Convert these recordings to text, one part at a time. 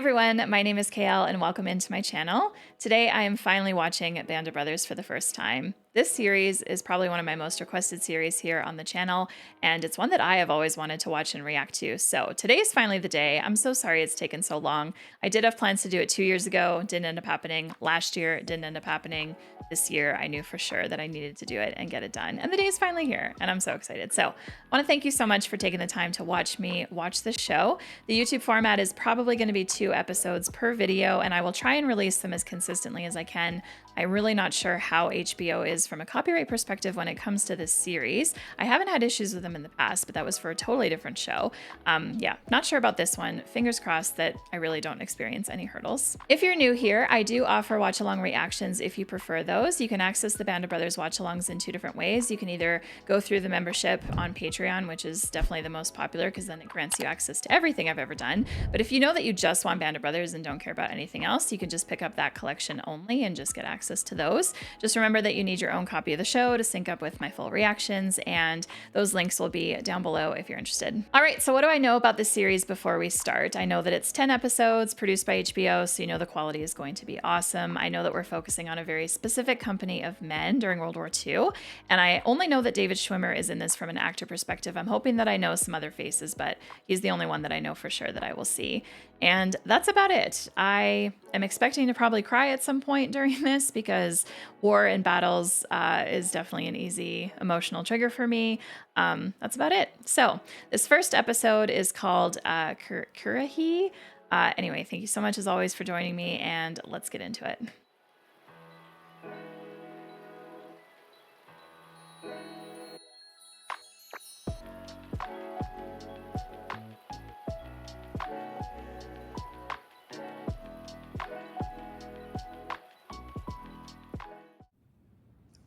everyone, my name is KL and welcome into my channel. Today I am finally watching Band of Brothers for the first time. This series is probably one of my most requested series here on the channel, and it's one that I have always wanted to watch and react to. So today is finally the day. I'm so sorry it's taken so long. I did have plans to do it 2 years ago, didn't end up happening. Last year, it didn't end up happening. This year, I knew for sure that I needed to do it and get it done. And the day is finally here, and I'm so excited. So I want to thank you so much for taking the time to watch me watch this show. The YouTube format is probably going to be 2 episodes per video, and I will try and release them as consistently as I can. I'm really not sure how HBO is from a copyright perspective when it comes to this series. I haven't had issues with them in the past, but that was for a totally different show. Yeah, not sure about this one. Fingers crossed that I really don't experience any hurdles. If you're new here, I do offer watch-along reactions if you prefer those. You can access the Band of Brothers watch-alongs in 2 different ways. You can either go through the membership on Patreon, which is definitely the most popular because then it grants you access to everything I've ever done. But if you know that you just want Band of Brothers and don't care about anything else, you can just pick up that collection only and just get access to those. Just remember that you need your own copy of the show to sync up with my full reactions, and those links will be down below if you're interested. All right, so what do I know about this series before we start? I know that it's 10 episodes produced by HBO, so you know the quality is going to be awesome. I know that we're focusing on a very specific company of men during World War II, and I only know that David Schwimmer is in this from an actor perspective. I'm hoping that I know some other faces, but he's the only one that I know for sure that I will see. And that's about it. I am expecting to probably cry at some point during this because war and battles is definitely an easy emotional trigger for me. That's about it. So this first episode is called Currahee. Anyway, thank you so much as always for joining me, and let's get into it.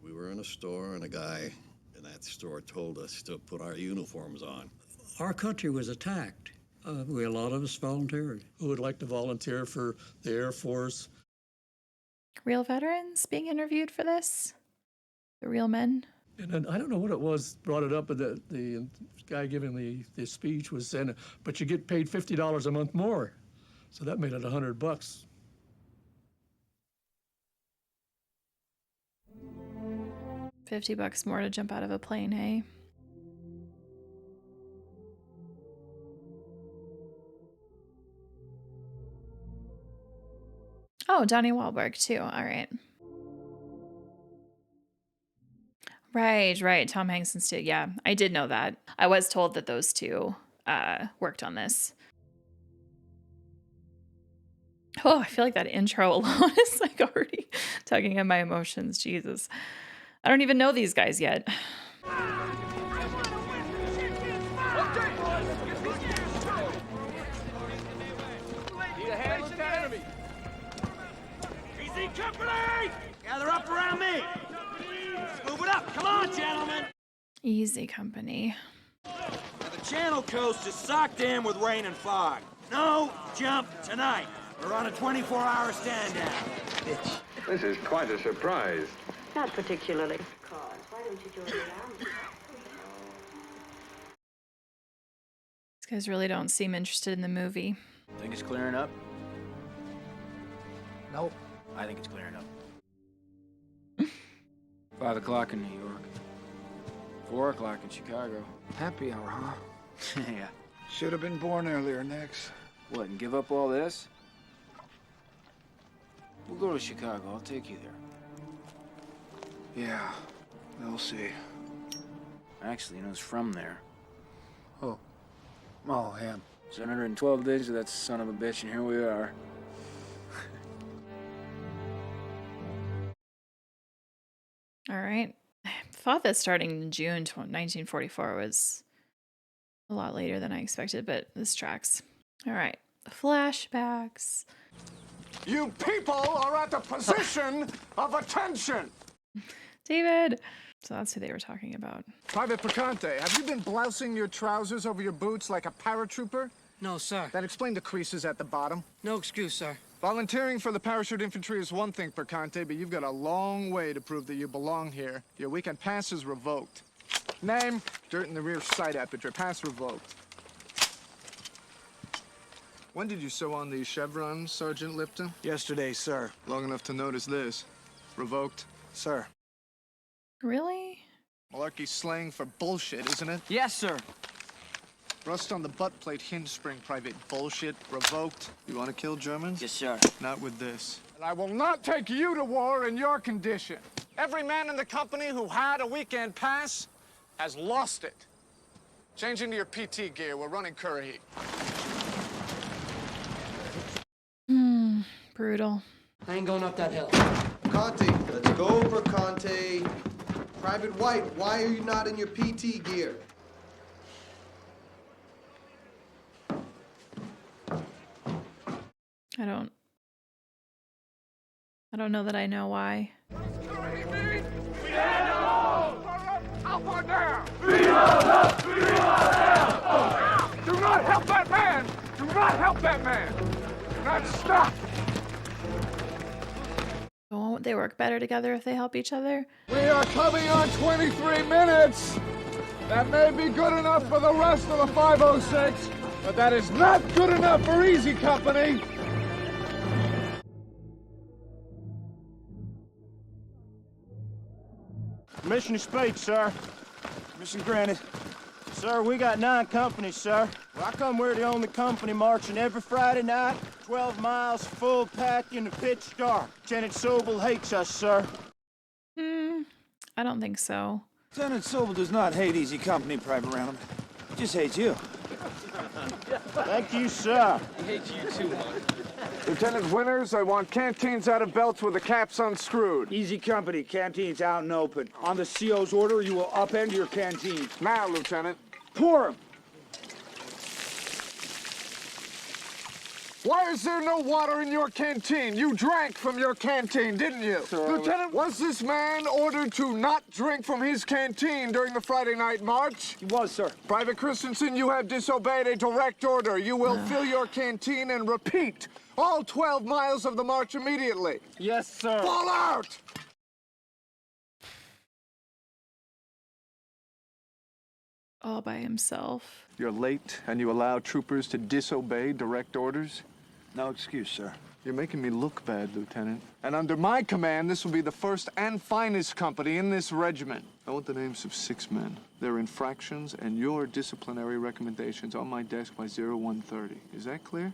We were in a store, and a guy in that store told us to put our uniforms on. Our country was attacked. A lot of us volunteered. Who would like to volunteer for the Air Force? Real veterans being interviewed for this? The real men? And then, I don't know what it was brought it up, but the guy giving the speech was saying, but you get paid $50 a month more. So that made it $100. $50 more to jump out of a plane, hey? Oh, Donnie Wahlberg too. All right. Right. Tom Hanks and Stu. Yeah, I did know that. I was told that those two worked on this. Oh, I feel like that intro alone is like already tugging at my emotions. Jesus. I don't even know these guys yet. Easy company! Gather up around me! Move it up! Come on, gentlemen! Easy company. Now the Channel Coast is socked in with rain and fog. No jump tonight. We're on a 24-hour stand-down. This is quite a surprise. Not particularly. Why don't you join the army? These guys really don't seem interested in the movie. Think it's clearing up? Nope. I think it's clearing up. 5 o'clock in New York. 4 o'clock in Chicago. Happy hour, huh? Yeah. Should have been born earlier, Nix. What, and give up all this? We'll go to Chicago. I'll take you there. Yeah, we'll see. Actually, it's from there. Oh. Oh, him. 712 days of that son of a bitch, and here we are. All right. I thought that starting in June 1944 was a lot later than I expected, but this tracks. All right. Flashbacks. You people are at a position of attention. David. So that's who they were talking about. Private Picante, have you been blousing your trousers over your boots like a paratrooper? No, sir. That explained the creases at the bottom. No excuse, sir. Volunteering for the parachute infantry is one thing, Picante, but you've got a long way to prove that you belong here. Your weekend pass is revoked. Name, dirt in the rear sight aperture. Pass revoked. When did you sew on these chevrons, Sergeant Lipton? Yesterday, sir. Long enough to notice this. Revoked. Sir. Really? Malarkey slang for bullshit, isn't it? Yes, sir. Rust on the butt plate hinge spring, Private. Bullshit. Revoked. You want to kill Germans? Yes, sir. Not with this. And I will not take you to war in your condition. Every man in the company who had a weekend pass has lost it. Change into your PT gear. We're running Currahee. Brutal. I ain't going up that hill. Conte, let's go for Conte. Private White, why are you not in your PT gear? I don't know that I know why. Do not help that man! Do not help that man! Do not stop! Won't they work better together if they help each other? We are coming on 23 minutes! That may be good enough for the rest of the 506, but that is not good enough for Easy Company! Mission to speak, sir. Mission granted. Sir, we got 9 companies, sir. Well, how come we're the only company marching every Friday night, 12 miles full pack in the pitch dark? Lieutenant Sobel hates us, sir. I don't think so. Lieutenant Sobel does not hate Easy Company, Private Random. He just hates you. Thank you, sir. He hates you too, man. Lieutenant Winters, I want canteens out of belts with the caps unscrewed. Easy Company, canteens out and open. On the CO's order, you will upend your canteen. Now, Lieutenant. Pour 'em. Why is there no water in your canteen? You drank from your canteen, didn't you? Sir, Lieutenant, was this man ordered to not drink from his canteen during the Friday night march? He was, sir. Private Christensen, you have disobeyed a direct order. You will fill your canteen and repeat all 12 miles of the march immediately. Yes, sir. Fall out! All by himself. You're late, and you allow troopers to disobey direct orders? No excuse, sir. You're making me look bad, Lieutenant. And under my command, this will be the first and finest company in this regiment. I want the names of 6 men, their infractions, and your disciplinary recommendations on my desk by 0130. Is that clear?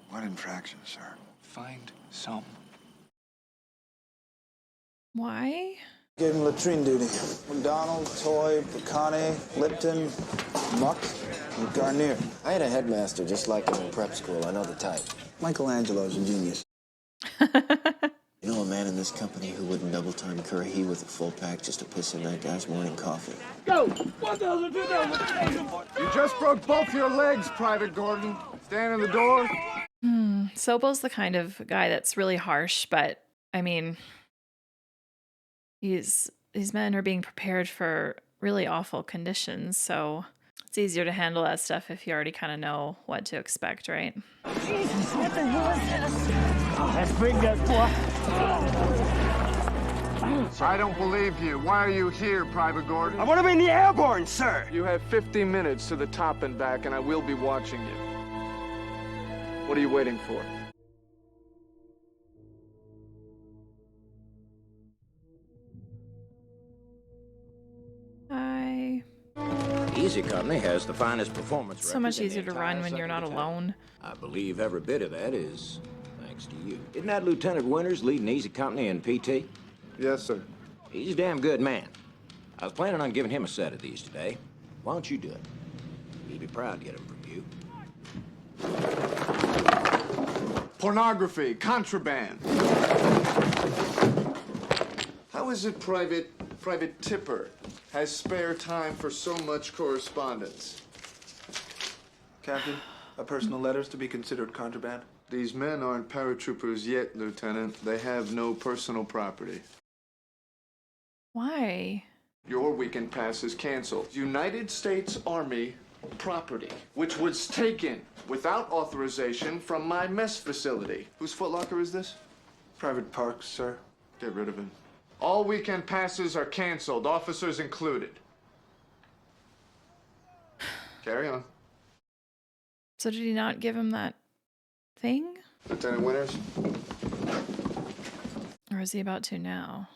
What infractions, sir? Find some. Why? Gave him latrine duty. McDonald, Toy, Bacani, Lipton, Muck, and Garnier. I had a headmaster just like him in prep school. I know the type. Michelangelo's a genius. You know a man in this company who wouldn't double-time Currahee with a full pack just to piss in that guy's morning coffee? Go! 1,000, 2,000! You just broke both your legs, Private Gordon. Stand in the door. Sobel's the kind of guy that's really harsh, but I mean, these men are being prepared for really awful conditions, so it's easier to handle that stuff if you already kind of know what to expect, right? Jesus, what the hell is this? Oh, that's big, that boy. I don't believe you. Why are you here, Private Gordon? I want to be in the airborne, sir. You have 50 minutes to the top and back, and I will be watching you. What are you waiting for? Easy Company has the finest performance So much record in the easier to entire run when you're not 2nd alone. I believe every bit of that is thanks to you. Isn't that Lieutenant Winters leading Easy Company in PT? Yes, sir. He's a damn good man. I was planning on giving him a set of these today. Why don't you do it? He'd be proud to get them from you. Pornography, contraband. How is it Private Tipper has spare time for so much correspondence? Captain, are personal letters to be considered contraband? These men aren't paratroopers yet, Lieutenant. They have no personal property. Why? Your weekend pass is canceled. United States Army property, which was taken without authorization from my mess facility. Whose footlocker is this? Private Parks, sir. Get rid of him. All weekend passes are canceled, officers included. Carry on. So did he not give him that thing? Lieutenant Winters? Or is he about to now?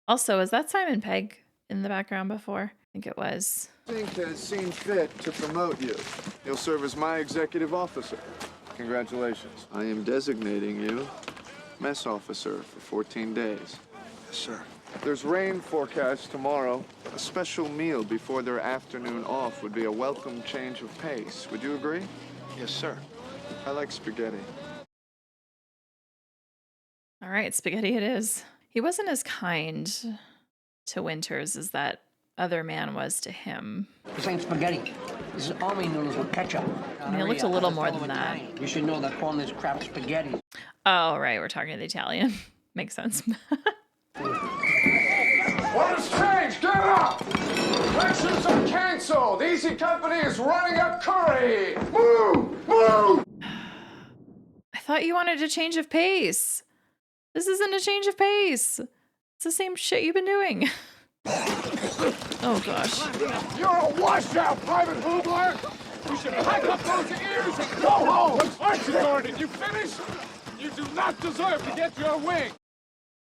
Also, is that Simon Pegg in the background before? I think it was. I think has seen fit to promote you. You'll serve as my executive officer. Congratulations. I am designating you mess officer for 14 days. Yes, sir. There's rain forecast tomorrow. A special meal before their afternoon off would be a welcome change of pace. Would you agree? Yes, sir. I like spaghetti. All right, spaghetti it is. He wasn't as kind to Winters as that other man was to him. This ain't spaghetti. This is army noodles with ketchup. And he looked a little more than that. You should know that calling this crap spaghetti. Oh, right, we're talking to the Italian. Makes sense. Orders changed! Get up! Lectures are canceled! Easy Company is running up Curry! Move! Move! I thought you wanted a change of pace. This isn't a change of pace. It's the same shit you've been doing. Oh, gosh. You're a washout, Private Hoobler! You should pack up those ears and go home! Aren't you, Gordon? You finished? You do not deserve to get your wing!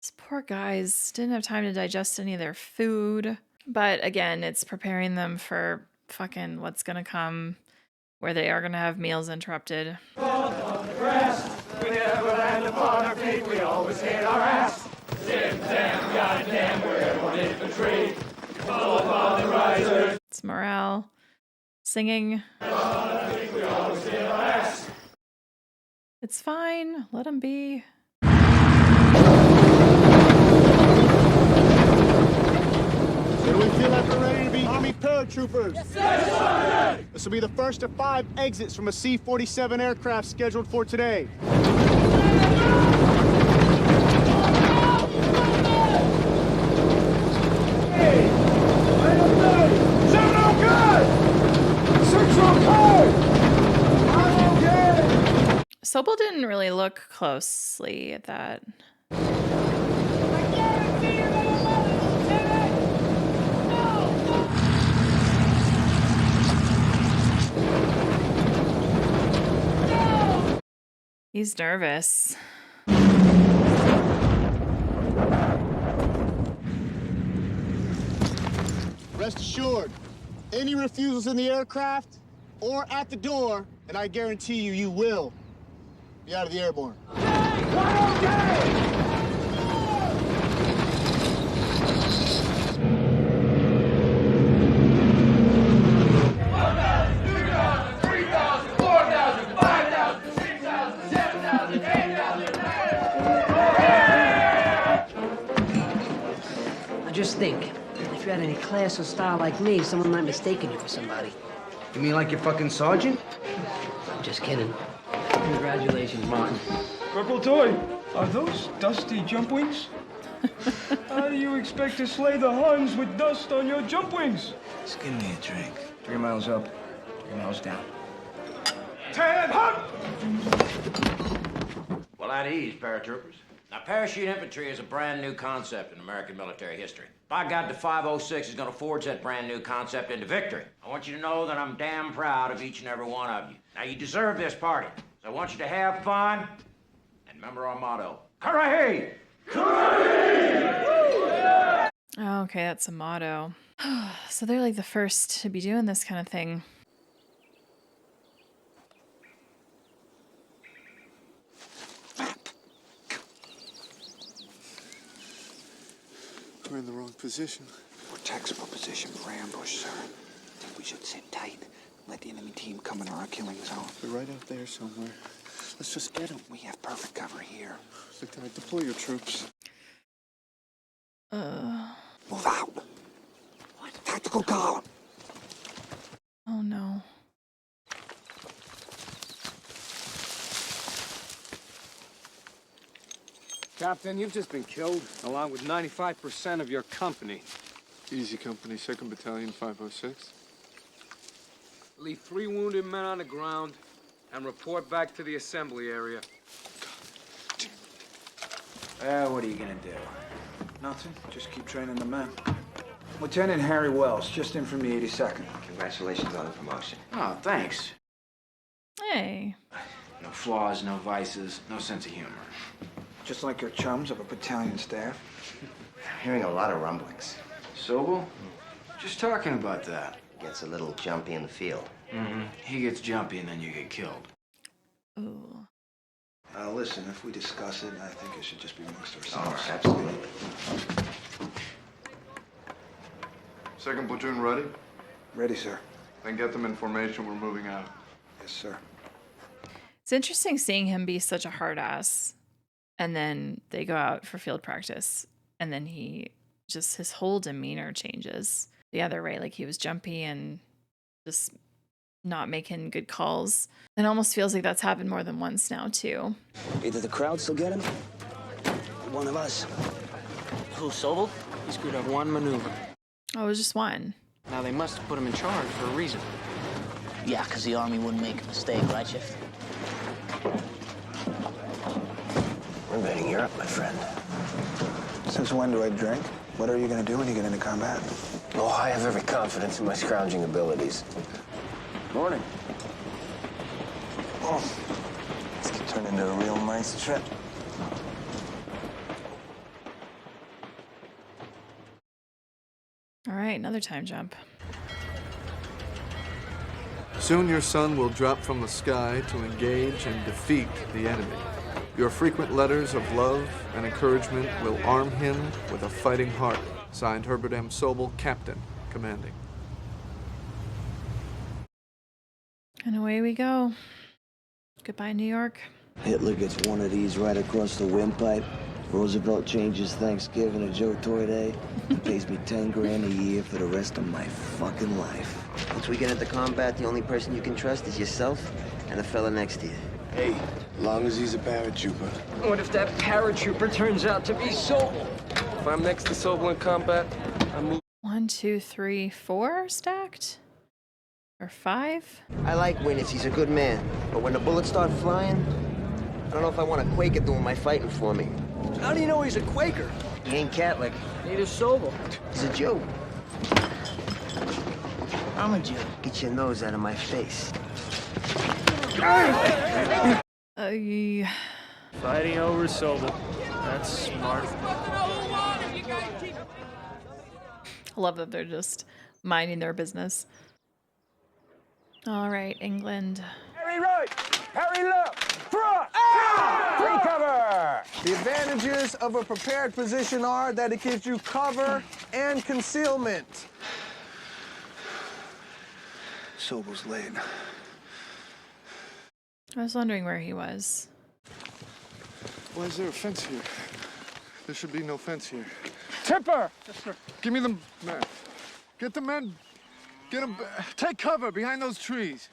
These poor guys didn't have time to digest any of their food. But again, it's preparing them for fucking what's gonna come, where they are gonna have meals interrupted. We never land upon our feet, we always hit our ass. Zip, zam, goddamn, we're on infantry. Fall upon the risers. It's morale. Singing. We always hit our ass. It's fine. Let them be. Do we feel like we're ready to be Army paratroopers? Yes, sir! This will be the first of 5 exits from a C-47 aircraft scheduled for today. Hey! 7 good! 6 okay! I'm okay! Sobel didn't really look closely at that. He's nervous. Rest assured, any refusals in the aircraft or at the door, and I guarantee you, you will be out of the airborne. Just think, if you had any class or style like me, someone might mistaken you for somebody. You mean like your fucking sergeant? I'm just kidding. Congratulations, Martin. Corporal Toy, are those dusty jump wings? How do you expect to slay the Huns with dust on your jump wings? Just give me a drink. 3 miles up, 3 miles down. 10 Hunt! Well, at ease, paratroopers. Now, parachute infantry is a brand new concept in American military history. By God, the 506 is going to forge that brand new concept into victory. I want you to know that I'm damn proud of each and every one of you. Now, you deserve this party, so I want you to have fun and remember our motto: Karahi! Karahi! Oh, okay, that's a motto. So they're like the first to be doing this kind of thing. We're in the wrong position. We're textbook position for ambush, sir. I think we should sit tight. Let the enemy team come into our killing zone. They're right out there somewhere. Let's just get them. We have perfect cover here. Lieutenant, deploy your troops. Move out. What? Tactical column. Oh no. Captain, you've just been killed, along with 95% of your company. Easy Company, 2nd Battalion, 506. Leave 3 wounded men on the ground and report back to the assembly area. What are you gonna do? Nothing. Just keep training the men. Lieutenant Harry Wells, just in from the 82nd. Congratulations on the promotion. Oh, thanks. Hey. No flaws, no vices, no sense of humor. Just like your chums of a battalion staff. I'm hearing a lot of rumblings. Sobel? Just talking about that. Gets a little jumpy in the field. Mm-hmm. He gets jumpy and then you get killed. Ooh. Listen, if we discuss it, I think it should just be amongst All ourselves. right, absolutely. Second platoon ready? Ready, sir. Then get them in formation. We're moving out. Yes, sir. It's interesting seeing him be such a hard ass, and then they go out for field practice, and then his whole demeanor changes. The other way, like he was jumpy and just not making good calls. It almost feels like that's happened more than once now too. Either the crowd still get him, or one of us. Who, Sobel? He screwed up one maneuver. Oh, it was just one. Now they must have put him in charge for a reason. Yeah, because the Army wouldn't make a mistake, right, Chief? We're invading Europe, my friend. Since when do I drink? What are you going to do when you get into combat? Oh, I have every confidence in my scrounging abilities. Morning. Oh, this could turn into a real nice trip. All right, another time jump. Soon your son will drop from the sky to engage and defeat the enemy. Your frequent letters of love and encouragement will arm him with a fighting heart. Signed, Herbert M. Sobel, Captain, Commanding. And away we go. Goodbye, New York. Hitler gets one of these right across the windpipe. Roosevelt changes Thanksgiving to Joe Toy Day and pays me 10 grand a year for the rest of my fucking life. Once we get into combat, the only person you can trust is yourself and the fella next to you. Hey, as long as he's a paratrooper. What if that paratrooper turns out to be Sobel? If I'm next to Sobel in combat, I move. 1, 2, 3, 4 stacked? Or 5? I like Winnis, he's a good man. But when the bullets start flying, I don't know if I want a Quaker doing my fighting for me. How do you know he's a Quaker? He ain't Catholic. Neither Sobel. He's a Jew. I'm a Jew. Get your nose out of my face. Fighting over Sobel. That's smart. I love that they're just minding their business. All right, England. Harry right, Harry left, front, free cover. The advantages of a prepared position are that it gives you cover and concealment. Sobel's late. I was wondering where he was. Why is there a fence here? There should be no fence here. Tipper! Give me the men. Get the men. Get them. Take cover behind those trees.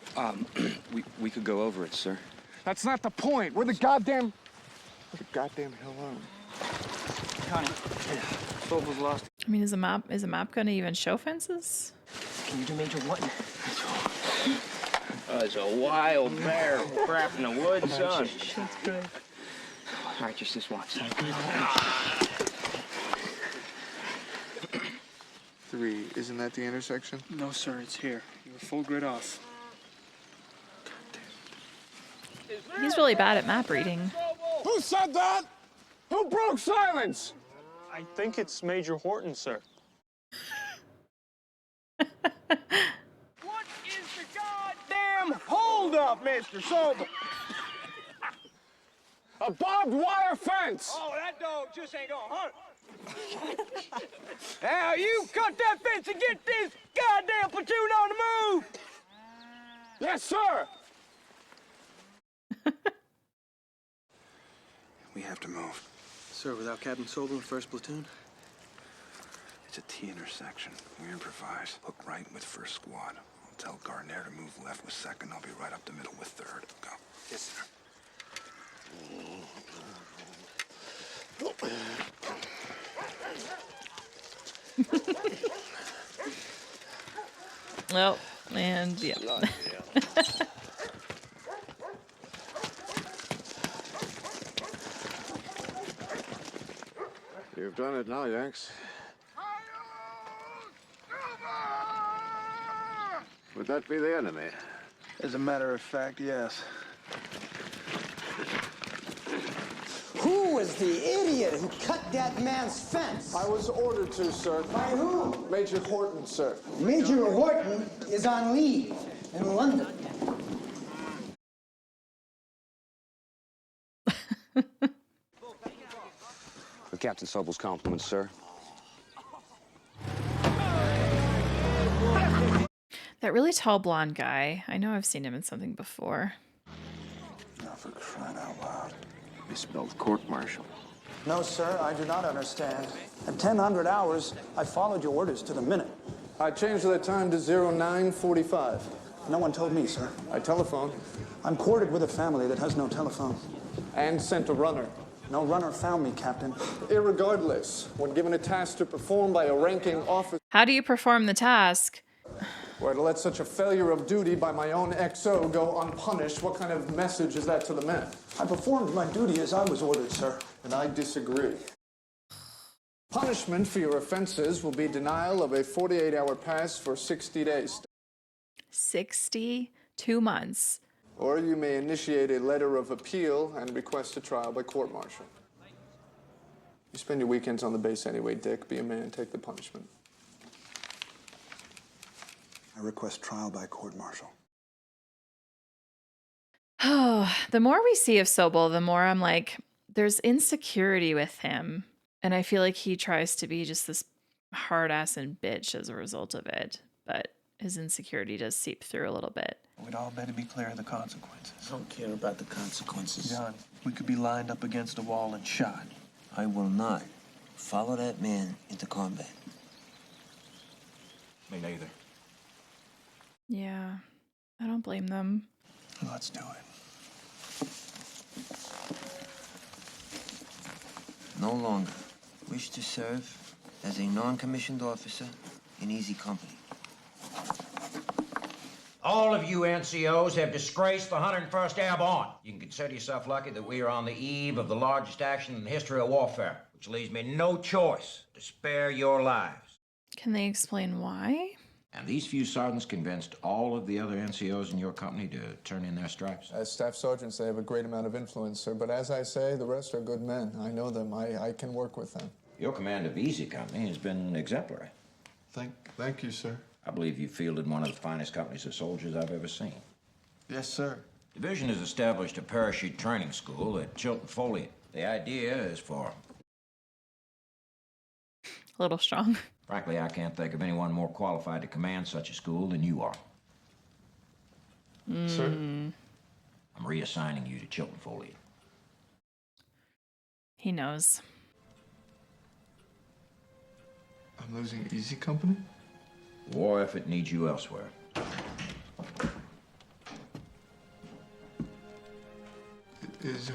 We could go over it, sir. That's not the point. We're the goddamn hell on. Connie, Sobel's lost. I mean, is a map going to even show fences? Can you do Major Whatton? It's a wild bear crap in the woods, son. That's great. All right, just this once. 3. Isn't that the intersection? No, sir, it's here. You're full grid off. He's really bad at map reading. Who said that? Who broke silence? I think it's Major Horton, sir. What is the goddamn holdup, Mr. Sobel? A barbed wire fence. Oh, that dog just ain't gonna hunt. Now you cut that fence and get this goddamn platoon on the move. Yes, sir. We have to move. Sir, without Captain Sobel in 1st Platoon? It's a T intersection. We improvise. Hook right with 1st Squad. I'll tell Gardner to move left with 2nd. I'll be right up the middle with 3rd. Go. Yes, sir. Well, and yeah. You've done it now, Yanks. Would that be the enemy? As a matter of fact, yes. was the idiot who cut that man's fence. I was ordered to, sir. By whom? Major Horton, sir. Major Horton is on leave in London. For Captain Sobel's compliments, sir. That really tall blonde guy. I know I've seen him in something before. Now, for crying out loud. Misspelled court-martial. No, sir, I do not understand. At 1000 hours, I followed your orders to the minute. I changed the time to 09:45. No one told me, sir. I telephoned. I'm quartered with a family that has no telephone. And sent a runner. No runner found me, Captain. Irregardless, when given a task to perform by a ranking officer, How do you perform the task? or to let such a failure of duty by my own XO go unpunished, what kind of message is that to the men? I performed my duty as I was ordered, sir. And I disagree. Punishment for your offenses will be denial of a 48-hour pass for 60 days. 62 months. Or you may initiate a letter of appeal and request a trial by court-martial. You spend your weekends on the base anyway, Dick. Be a man, take the punishment. I request trial by court-martial. Oh, the more we see of Sobel, the more I'm like, there's insecurity with him. And I feel like he tries to be just this hard ass and bitch as a result of it. But his insecurity does seep through a little bit. We'd all better be clear of the consequences. I don't care about the consequences. John, we could be lined up against a wall and shot. I will not follow that man into combat. Me neither. Yeah, I don't blame them. Let's do it. No longer wish to serve as a non-commissioned officer in Easy Company. All of you NCOs have disgraced the 101st Airborne. You can consider yourself lucky that we are on the eve of the largest action in the history of warfare, which leaves me no choice to spare your lives. Can they explain why? And these few sergeants convinced all of the other NCOs in your company to turn in their stripes. As staff sergeants, they have a great amount of influence, sir. But as I say, the rest are good men. I know them. I can work with them. Your command of Easy Company has been exemplary. Thank you, sir. I believe you fielded one of the finest companies of soldiers I've ever seen. Yes, sir. Division has established a parachute training school at Chilton Foliot. The idea is for... A little strong. Frankly, I can't think of anyone more qualified to command such a school than you are. Sir? I'm reassigning you to Chilton Foliot. He knows. I'm losing Easy Company? War effort needs you elsewhere.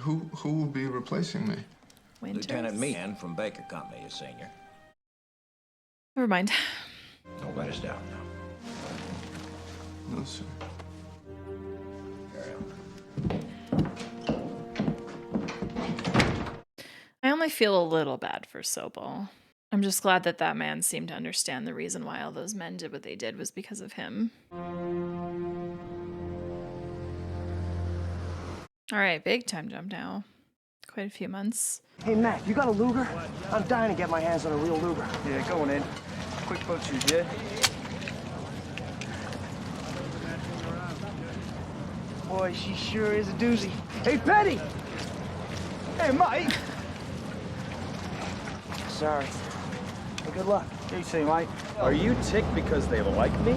Who will be replacing me? Winters? Lieutenant Meehan from Baker Company is senior. Never mind. Don't let us down now. No, sir. Carry on. I only feel a little bad for Sobel. I'm just glad that that man seemed to understand the reason why all those men did what they did was because of him. All right, big time jump now. Quite a few months. Hey, Mac, you got a Luger? I'm dying to get my hands on a real Luger. Yeah, going in. Quick boat shoot, yeah? Boy, she sure is a doozy. Hey, Petty! Hey, Mike! Sorry. Hey, good luck. You say, Mike, are you ticked because they like me?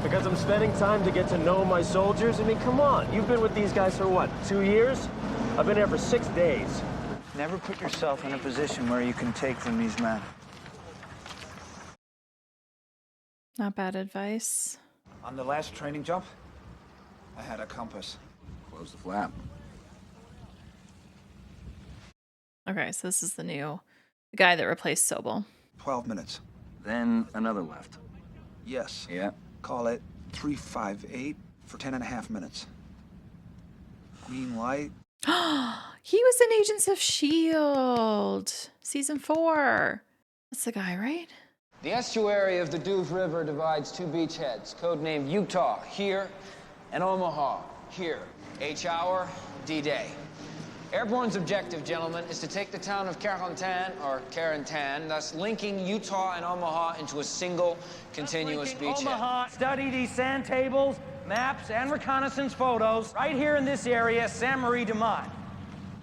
Because I'm spending time to get to know my soldiers? I mean, come on. You've been with these guys for what, 2 years? I've been here for 6 days. Never put yourself in a position where you can take from these men. Not bad advice. On the last training jump, I had a compass. Close the flap. Okay, so this is the guy that replaced Sobel. 12 minutes. Then another left. Yes. Yeah. Call it 358 for 10.5 minutes. Green light. He was in Agents of S.H.I.E.L.D. Season 4. That's the guy, right? The estuary of the Douve River divides two beachheads, codenamed Utah here and Omaha here. H hour, D-Day. Airborne's objective, gentlemen, is to take the town of Carentan, thus linking Utah and Omaha into a single continuous beachhead. Omaha, study these sand tables, maps, and reconnaissance photos. Right here in this area, Sainte Marie de Mont.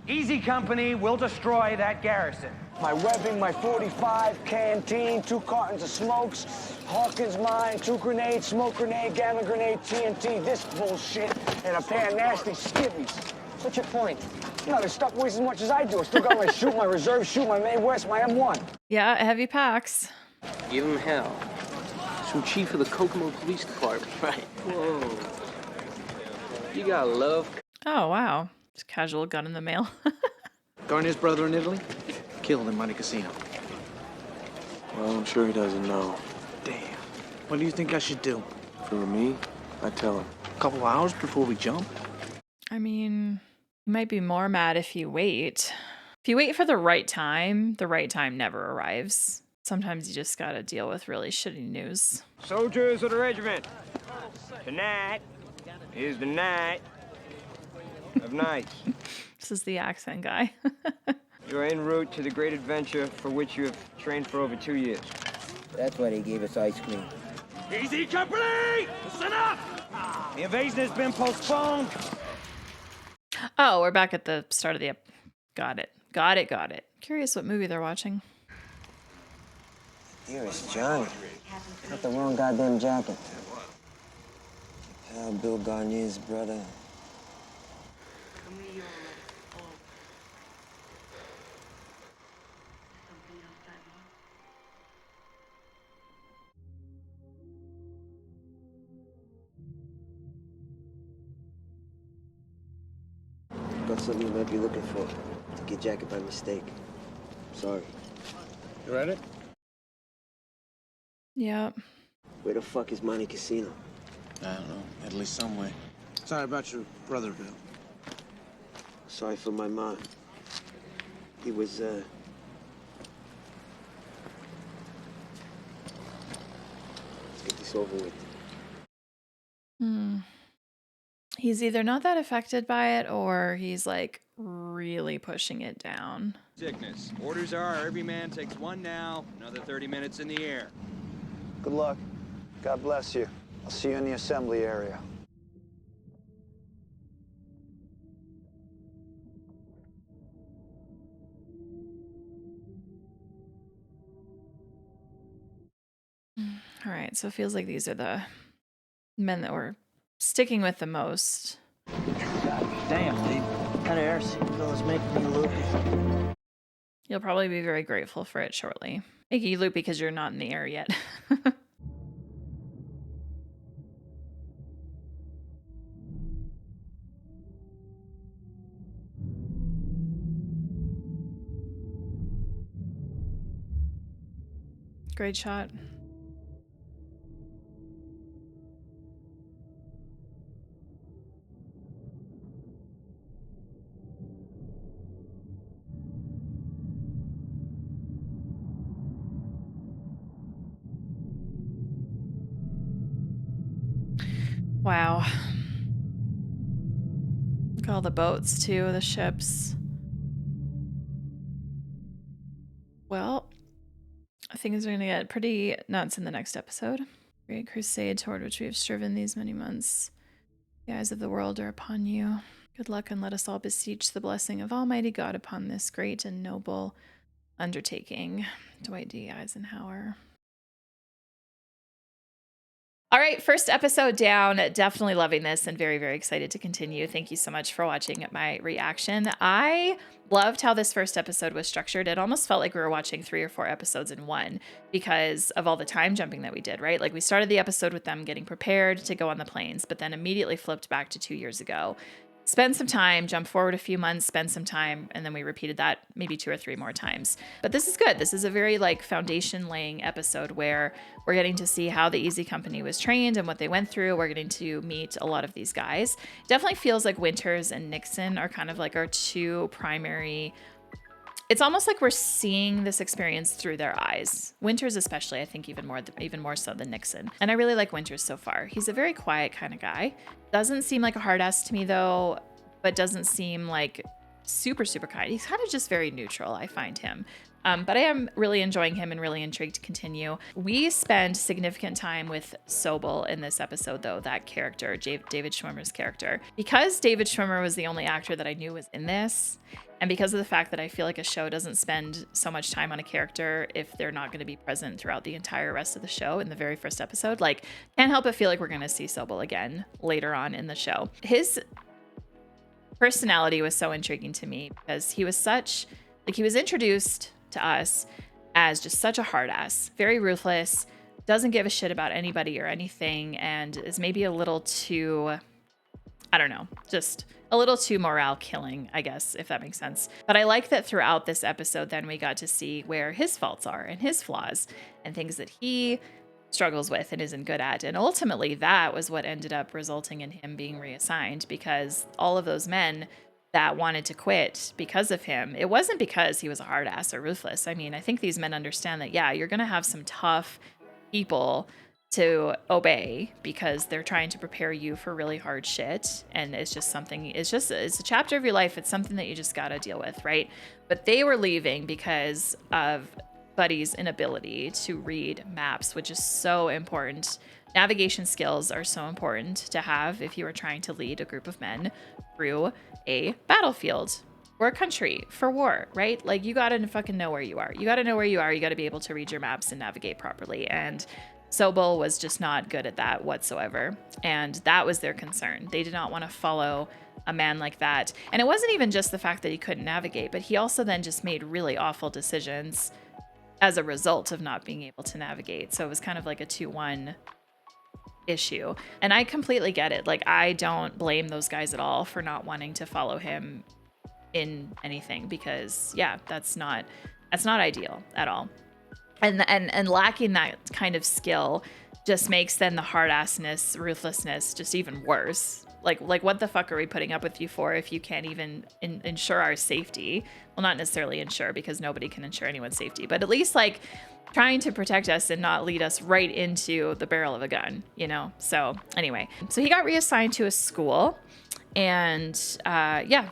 Easy Company will destroy that garrison. My webbing, my 45, canteen, 2 cartons of smokes, Hawkins mine, 2 grenades, smoke grenade, gamma grenade, TNT, this bullshit, and a pair of nasty skivvies. What's your point? You know, they stuff weighs as much as I do. I still got my shoot, my reserve shoot, my Mae West, my M1. Yeah, heavy packs. Give him hell. From chief of the Kokomo Police Department, right? Whoa. You gotta love. Oh, wow. Just casual gun in the mail. Garner's brother in Italy? Killed in Monte Cassino. Well, I'm sure he doesn't know. Damn. What do you think I should do? For me, I tell him. A couple of hours before we jump? I mean, you might be more mad if you wait. If you wait for the right time never arrives. Sometimes you just gotta deal with really shitty news. Soldiers of the regiment, tonight is the night of nights. This is the accent guy. You are en route to the great adventure for which you have trained for over 2 years. That's why they gave us ice cream. Easy Company! Listen up! The invasion has been postponed. Oh, we're back at the start of the Got it. Curious what movie they're watching. Here is Johnny. Got the wrong goddamn jacket. Bill Garnier's brother. Got something you might be looking for. Took your jacket by mistake. Sorry. You read it? Yep. Where the fuck is Monte Cassino? I don't know. At least some way. Sorry about your brother, Bill. Sorry for my mom. He was, Let's get this over with. He's either not that affected by it or he's like really pushing it down. Sickness. Orders are every man takes one now, another 30 minutes in the air. Good luck. God bless you. I'll see you in the assembly area. All right, so it feels like these are the men that we're sticking with the most. Damn, Lee. That air signal is making me loopy. You'll probably be very grateful for it shortly. Making you loopy because you're not in the air yet. Great shot. Wow. Look at all the boats too, the ships. Well, things are going to get pretty nuts in the next episode. Great crusade toward which we have striven these many months. The eyes of the world are upon you. Good luck, and let us all beseech the blessing of Almighty God upon this great and noble undertaking. Dwight D. Eisenhower. All right, first episode down. Definitely loving this and very, very excited to continue. Thank you so much for watching my reaction. I loved how this first episode was structured. It almost felt like we were watching 3 or 4 episodes in one because of all the time jumping that we did, right? Like we started the episode with them getting prepared to go on the planes, but then immediately flipped back to 2 years ago. Spend some time, jump forward a few months, spend some time, and then we repeated that maybe 2 or 3 more times. But this is good. This is a very like foundation laying episode where we're getting to see how the Easy Company was trained and what they went through. We're getting to meet a lot of these guys. Definitely feels like Winters and Nixon are kind of like our 2 primary. It's almost like we're seeing this experience through their eyes. Winters especially, I think even more so than Nixon. And I really like Winters so far. He's a very quiet kind of guy. Doesn't seem like a hard ass to me though, but doesn't seem like super, super kind. He's kind of just very neutral, I find him. But I am really enjoying him and really intrigued to continue. We spend significant time with Sobel in this episode, though, that character, David Schwimmer's character. Because David Schwimmer was the only actor that I knew was in this, and because of the fact that I feel like a show doesn't spend so much time on a character if they're not going to be present throughout the entire rest of the show in the very first episode, like, can't help but feel like we're going to see Sobel again later on in the show. His personality was so intriguing to me because he was such, like, he was introduced to us as just such a hard ass, very ruthless, doesn't give a shit about anybody or anything, and is maybe a little too, I don't know, just a little too morale killing, I guess, if that makes sense. But I like that throughout this episode, then we got to see where his faults are and his flaws and things that he struggles with and isn't good at. And ultimately, that was what ended up resulting in him being reassigned, because all of those men that wanted to quit because of him, it wasn't because he was a hard ass or ruthless. I mean, I think these men understand that, yeah, you're going to have some tough people to obey because they're trying to prepare you for really hard shit. And it's just something, it's a chapter of your life. It's something that you just got to deal with, right? But they were leaving because of Buddy's inability to read maps, which is so important. Navigation skills are so important to have if you are trying to lead a group of men through a battlefield or a country for war, right? Like, you gotta fucking know where you are. You gotta know where you are. You gotta be able to read your maps and navigate properly. And Sobel was just not good at that whatsoever. And that was their concern. They did not want to follow a man like that. And it wasn't even just the fact that he couldn't navigate, but he also then just made really awful decisions as a result of not being able to navigate. So it was kind of like a 2-1 issue. And I completely get it. Like, I don't blame those guys at all for not wanting to follow him in anything, because yeah, that's not ideal at all. And lacking that kind of skill just makes then the hard-assness, ruthlessness just even worse. Like what the fuck are we putting up with you for if you can't even ensure our safety? Well, not necessarily ensure, because nobody can ensure anyone's safety, but at least like trying to protect us and not lead us right into the barrel of a gun, you know? So anyway, so he got reassigned to a school, and yeah,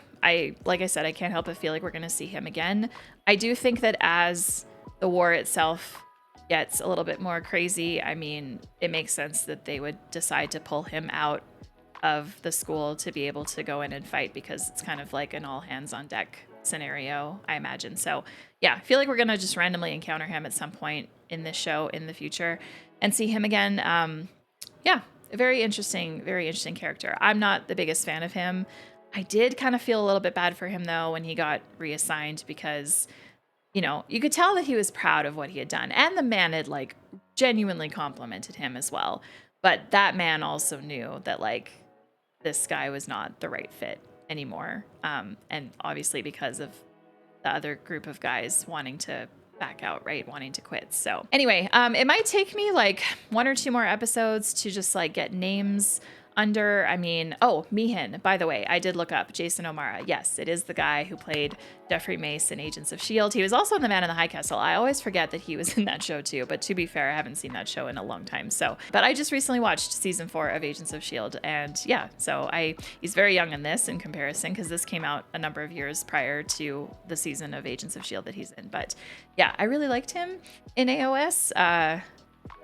like I said, I can't help but feel like we're going to see him again. I do think that as the war itself gets a little bit more crazy, I mean, it makes sense that they would decide to pull him out of the school to be able to go in and fight, because it's kind of like an all hands on deck scenario, I imagine. So yeah, I feel like we're going to just randomly encounter him at some point in this show in the future and see him again. Yeah, a very interesting character. I'm not the biggest fan of him. I did kind of feel a little bit bad for him though when he got reassigned, because, you know, you could tell that he was proud of what he had done, and the man had like genuinely complimented him as well. But that man also knew that like this guy was not the right fit anymore. And obviously because of the other group of guys wanting to back out, right? Wanting to quit. So anyway, it might take me like 1 or 2 more episodes to just like get names under, I mean, oh, Meehan, by the way, I did look up Jason O'Mara. Yes, it is the guy who played Jeffrey Mace in Agents of S.H.I.E.L.D. He was also in The Man in the High Castle. I always forget that he was in that show too, but to be fair, I haven't seen that show in a long time. So, but I just recently watched season 4 of Agents of S.H.I.E.L.D. and yeah, so he's very young in this in comparison, because this came out a number of years prior to the season of Agents of S.H.I.E.L.D. that he's in. But yeah, I really liked him in AOS.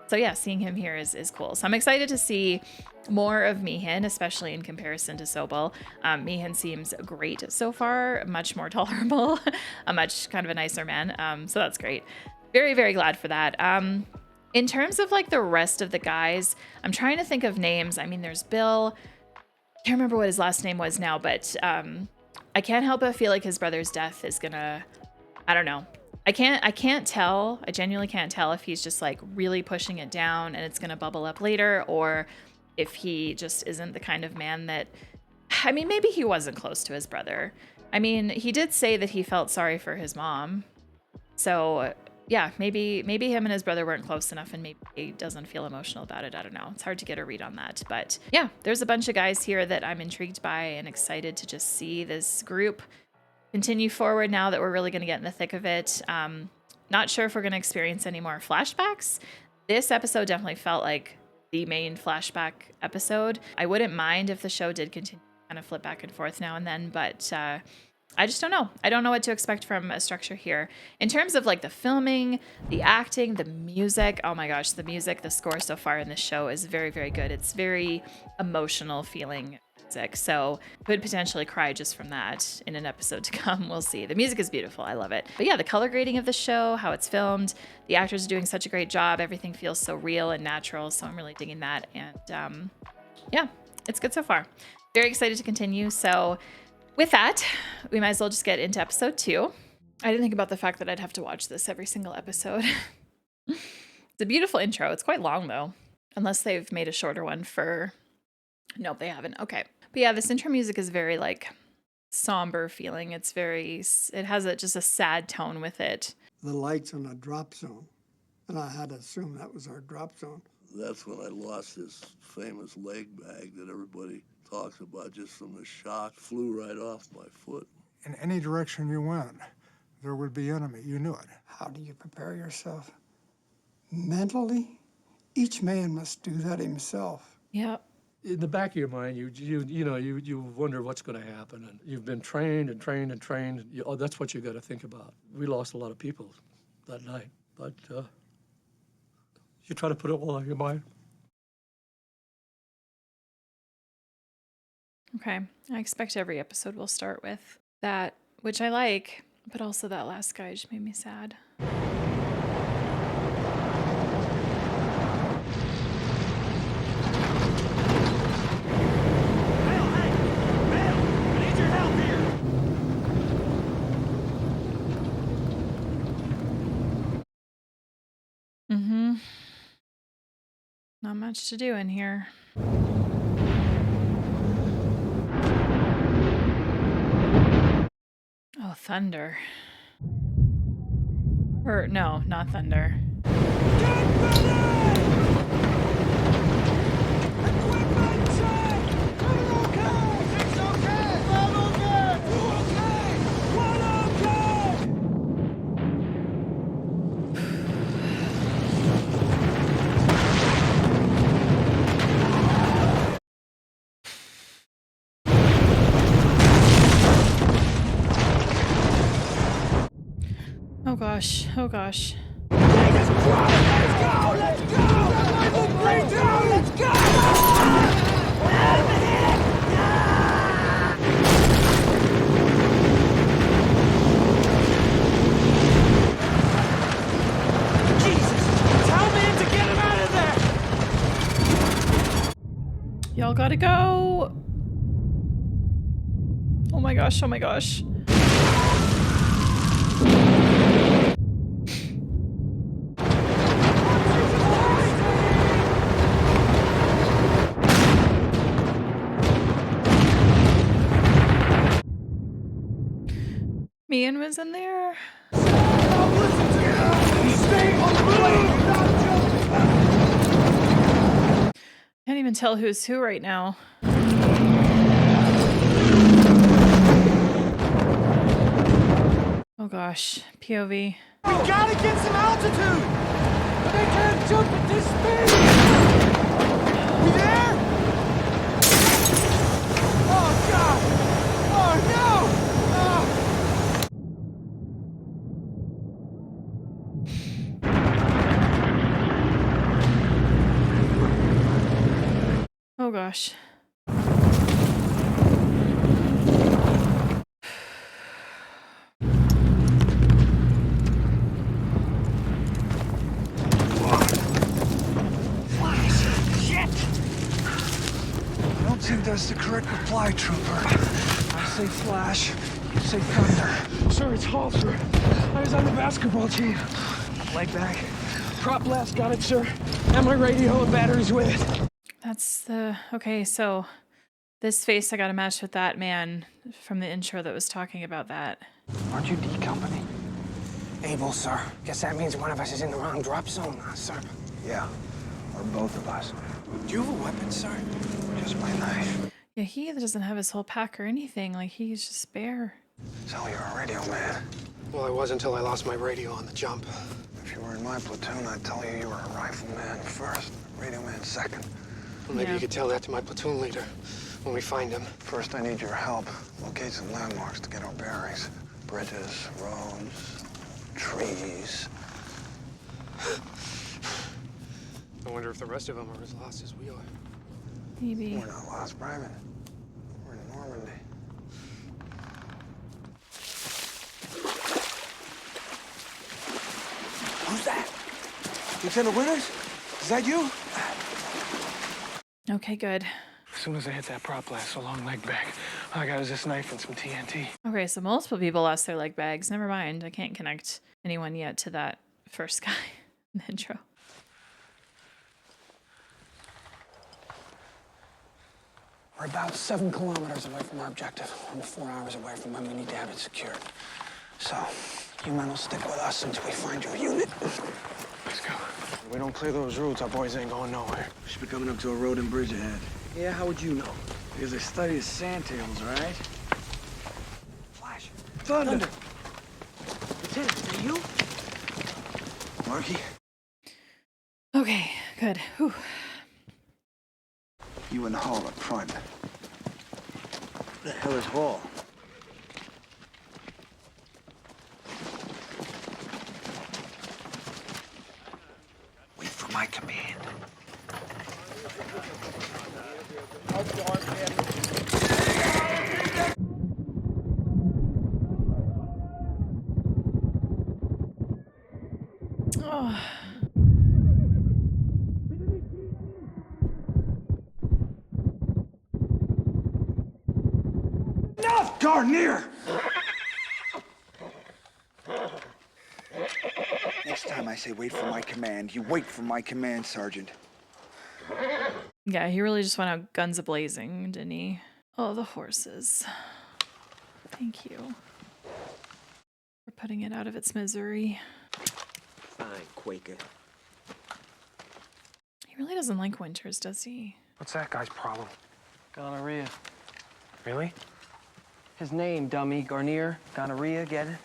So yeah, seeing him here is cool. So I'm excited to see more of Meehan, especially in comparison to Sobel. Meehan seems great so far, much more tolerable, a much kind of a nicer man. So that's great. Very, very glad for that. In terms of like the rest of the guys, I'm trying to think of names. I mean, there's Bill. I can't remember what his last name was now, but I can't help but feel like his brother's death is gonna, I don't know. I can't tell. I genuinely can't tell if he's just like really pushing it down and it's going to bubble up later, or if he just isn't the kind of man that, I mean, maybe he wasn't close to his brother. I mean, he did say that he felt sorry for his mom. So yeah, maybe him and his brother weren't close enough, and maybe he doesn't feel emotional about it. I don't know. It's hard to get a read on that. But yeah, there's a bunch of guys here that I'm intrigued by and excited to just see this group continue forward now that we're really going to get in the thick of it. Not sure if we're going to experience any more flashbacks. This episode definitely felt like the main flashback episode. I wouldn't mind if the show did continue to kind of flip back and forth now and then, but I just don't know. I don't know what to expect from a structure here. In terms of like the filming, the acting, the music, oh my gosh, the music, the score so far in this show is very, very good. It's very emotional feeling music. So could potentially cry just from that in an episode to come. We'll see. The music is beautiful. I love it. But yeah, the color grading of the show, how it's filmed, the actors are doing such a great job. Everything feels so real and natural. So I'm really digging that. And yeah, it's good so far. Very excited to continue. So with that, we might as well just get into episode 2. I didn't think about the fact that I'd have to watch this every single episode. It's a beautiful intro. It's quite long though, unless they've made a shorter one for... Nope, they haven't. Okay. But yeah, this intro music is very like somber feeling. It's very, it has just a sad tone with it. The lights on a drop zone. And I had to assume that was our drop zone. That's when I lost this famous leg bag that everybody talks about just from the shock. Flew right off my foot. In any direction you went, there would be enemy. You knew it. How do you prepare yourself? Mentally? Each man must do that himself. Yep. In the back of your mind, you wonder what's going to happen, and you've been trained and trained and trained. That's what you got to think about. We lost a lot of people that night, but you try to put it all on your mind. Okay, I expect every episode will start with that, which I like, but also that last guy just made me sad. Not much to do in here. Oh, thunder. Or, no, not thunder. Oh gosh, oh gosh. Let's go! Let's go! Let's go! Jesus! Tell me to get him out of there! Y'all gotta go! Oh my gosh, oh my gosh. Mian was in there. Can't even tell who's who right now. Oh gosh, POV. We gotta get some altitude! They can't jump at this speed! You there? Oh god! Oh no! Oh gosh. I don't think that's the correct reply, Trooper. I say Flash, you say Thunder. Sir, it's Hall, sir. I was on the basketball team. Leg bag. Prop blast got it, sir. And my radio and batteries with it. That's the... Okay, so this face I gotta match with that man from the intro that was talking about that. Aren't you D Company? Able, sir. Guess that means one of us is in the wrong drop zone, sir. Yeah, or both of us. Do you have a weapon, sir? Just my knife. Yeah, he doesn't have his whole pack or anything. Like, he's just bare. So you're a radio man. Well, I was until I lost my radio on the jump. If you were in my platoon, I'd tell you you were a rifleman first, radio man second. Well, maybe you could tell that to my platoon leader. When we find him, first I need your help. Locate some landmarks to get our bearings. Bridges, roads, trees. I wonder if the rest of them are as lost as we are. Maybe. We're not lost, Private. We're in Normandy. Who's that? Lieutenant Winters? Is that you? Okay, good. As soon as I hit that prop blast, so long leg bag, all I got is this knife and some TNT. Okay, so multiple people lost their leg bags. Never mind. I can't connect anyone yet to that first guy in the intro. We're about 7 kilometers away from our objective. We're 4 hours away from when we need to have it secured. So, you men will stick with us until we find your unit. Let's go. If we don't clear those routes, our boys ain't going nowhere. We should be coming up to a road and bridge ahead. Yeah, how would you know? Because I studied sand tails, right? Flash. Thunder! Lieutenant, is that you? Marky? Okay, good. Whew. You and Hall up front. What the hell is Hall? Wait for my command. Oh. Enough, Garnier! Next time I say wait for my command, you wait for my command, Sergeant. Yeah, he really just went out guns a-blazing, didn't he? Oh, the horses. Thank you for putting it out of its misery. Fine, Quaker. He really doesn't like Winters, does he? What's that guy's problem? Gonorrhea. Really? His name, dummy. Garnier. Gonorrhea, get it?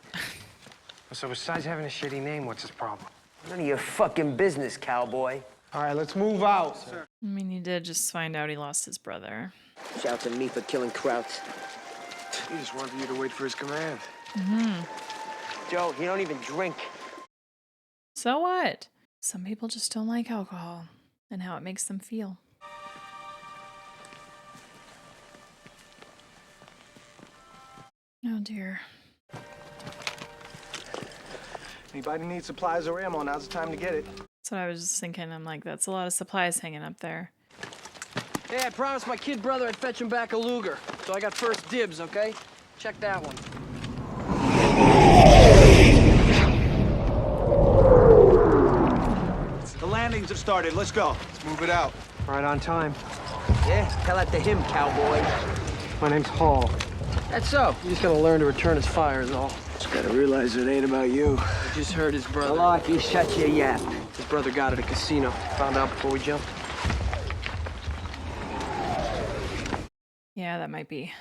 So besides having a shitty name, what's his problem? None of your fucking business, cowboy. All right, let's move out. I mean, he did just find out he lost his brother. Shout to me for killing Krauts. He just wanted you to wait for his command. Joe, he don't even drink. So what? Some people just don't like alcohol and how it makes them feel. Oh dear. Anybody need supplies or ammo, now's the time to get it. That's what I was just thinking. I'm like, that's a lot of supplies hanging up there. Hey, I promised my kid brother I'd fetch him back a Luger. So I got first dibs, okay? Check that one. The landings have started. Let's go. Let's move it out. Right on time. Yeah, tell that to him, cowboy. My name's Hall. That's so. You just gotta learn to return his fire is all. Just gotta realize it ain't about you. I just heard his brother. Like you shut your yap. His brother got at a casino. Found out before we jumped. Yeah, that might be.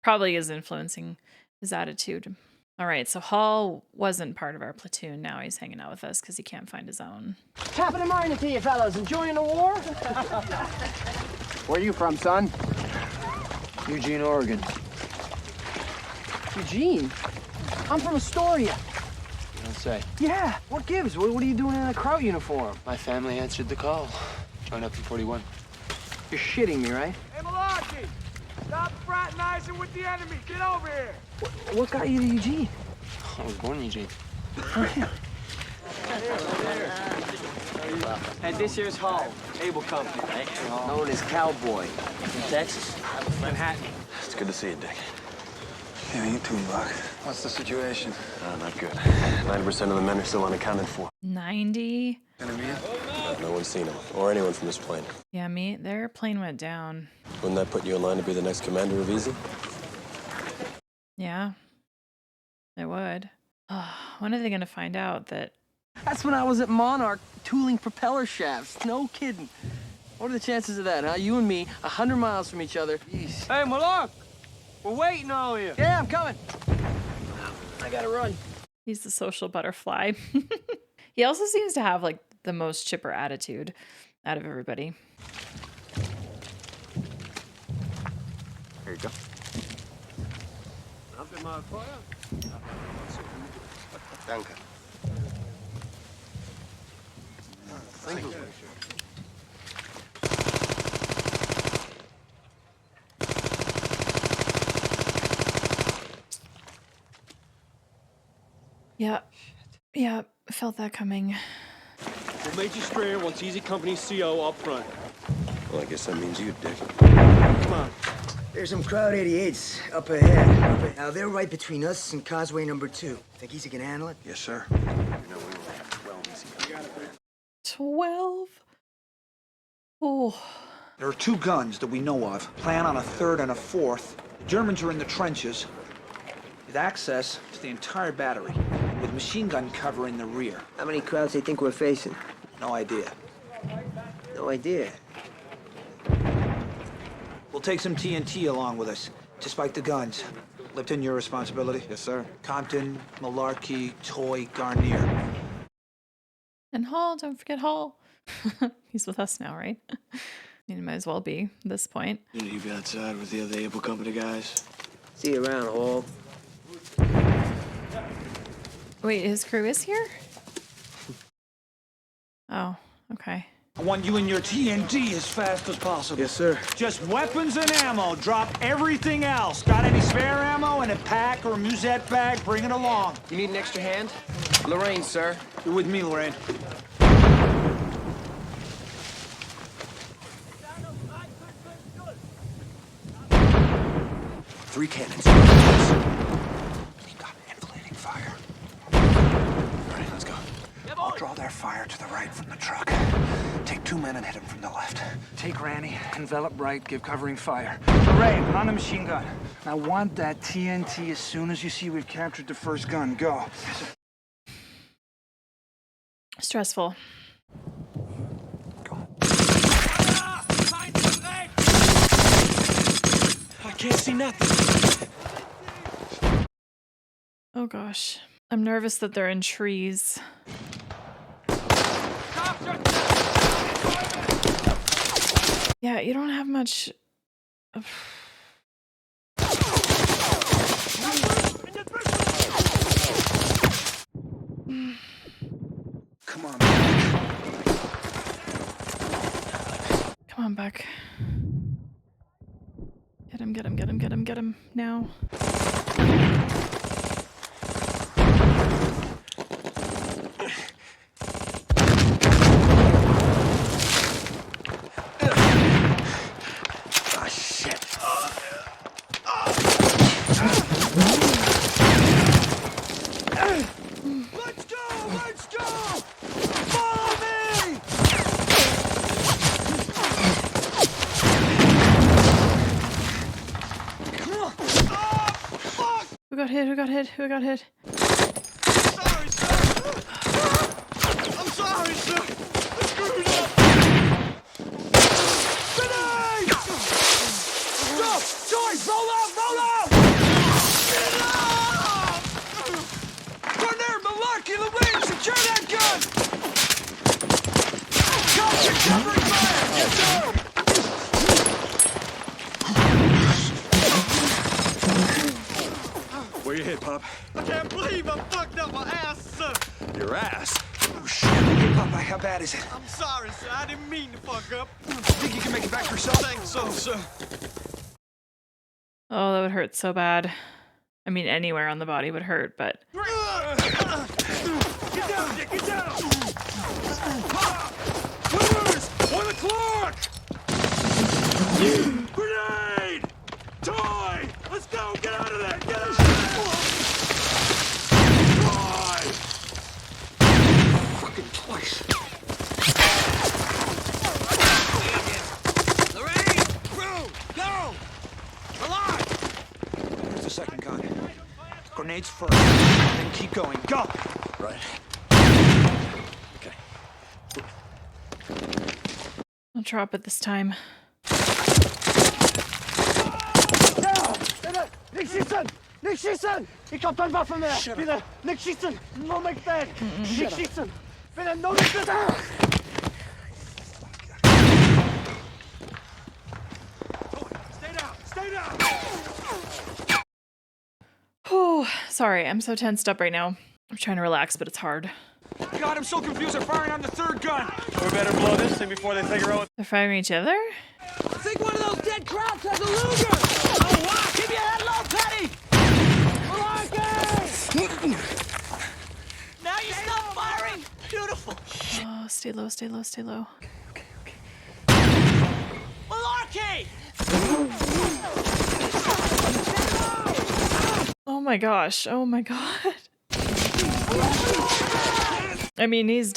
Probably is influencing his attitude. All right, so Hall wasn't part of our platoon. Now he's hanging out with us because he can't find his own. Top of the morning to you fellows. Enjoying the war? Where you from, son? Eugene, Oregon. Eugene? I'm from Astoria. You don't say. Yeah. What gives? What are you doing in a Kraut uniform? My family answered the call. Joined up in 41. You're shitting me, right? Hey, Malarkey! Stop fraternizing with the enemy! Get over here! What got you to Eugene? I was born in Eugene. And this here's Hall, Able Company. Known as Cowboy. From Texas? Manhattan. It's good to see you, Dick. Yeah, you too, Buck. What's the situation? Not good. 90% of the men are still unaccounted for. 90? No one's seen them, or anyone from this plane. Yeah, their plane went down. Wouldn't that put you in line to be the next commander of Easy? Yeah, it would. When are they going to find out that... That's when I was at Monarch tooling propeller shafts. No kidding. What are the chances of that, huh? You and me, 100 miles from each other. Jeez. Hey, Malark! We're waiting on you. Yeah, I'm coming. I gotta run. He's the social butterfly. He also seems to have, like, the most chipper attitude out of everybody. Here you go. Danke. Thank you. Yep. Yep. Felt that coming. We'll Major Strayer wants Easy Company CO up front. Well, I guess that means you, Dick. Come on. There's some Crowd 88s up ahead. Now, they're right between us and Causeway number 2. Think Easy can handle it? Yes, sir. 12? Oh. There are 2 guns that we know of. Plan on a 3rd and a 4th. The Germans are in the trenches with access to the entire battery, with machine gun cover in the rear. How many crowds do you think we're facing? No idea. No idea. We'll take some TNT along with us to spike the guns. Lipton, your responsibility? Yes, sir. Compton, Malarkey, Toy, Garnier. And Hall, don't forget Hall. He's with us now, right? He might as well be at this point. You be outside with the other Able Company guys. See you around, Hall. Wait, his crew is here? Oh, okay. I want you and your TNT as fast as possible. Yes, sir. Just weapons and ammo. Drop everything else. Got any spare ammo in a pack or a musette bag? Bring it along. You need an extra hand? Lorraine, sir. You're with me, Lorraine. Three cannons. We got inflating fire. All right, let's go. I'll draw their fire to the right from the truck. Take 2 men and hit them from the left. Take Randy, envelop right, give covering fire. Lorraine, on the machine gun. I want that TNT as soon as you see we've captured the first gun. Go. Stressful. I can't see nothing. Oh gosh. I'm nervous that they're in trees. Yeah, you don't have much. Come on. Come on, Buck. Get him, get him, get him, get him, get him now. Ah, shit. Let's go! Let's go! Follow me! Who got hit? Who got hit? Who got hit? Sorry, sir! I'm sorry, sir! I screwed up! Grenade! Stop! Joy, roll out! Roll out! Get out! Garnier, Malarkey, Lorraine, secure that gun! Compton, covering fire! Yes, sir! Where you hit, Pop? I can't believe I fucked up my ass, sir! Your ass? Oh, shit. Hey, Popeye, how bad is it? I'm sorry, sir. I didn't mean to fuck up. Think you can make it back yourself? I think so, sir. Oh, that would hurt so bad. I mean, anywhere on the body would hurt, but. Get down, Dick, get down! Clears! 1 o'clock! Grenade! Toy! Let's go! Get out of there! Get out of there! Toy! Fucking twice. Lorraine! Crew! Go! Alive! Here's the second gun. Grenades first, then keep going. Go! Right. Okay. I'll drop it this time. Nicht schießen! Nicht schießen! Ich hab deine Waffe mehr! Bitte, nicht schießen! No make that! Nicht schießen! Bitte, no nicht schießen! Stay down! Stay down! sorry. I'm so tensed up right now. I'm trying to relax, but it's hard. God, I'm so confused. They're firing on the third gun. We better blow this thing before they figure out. They're firing each other? I think one of those dead crabs has a Luger! Oh, wow! Keep your head low, Petty! Malarkey! Now you stop firing! Beautiful! Oh, stay low, stay low, stay low. Malarkey! Oh my gosh. Oh my god. I mean, he's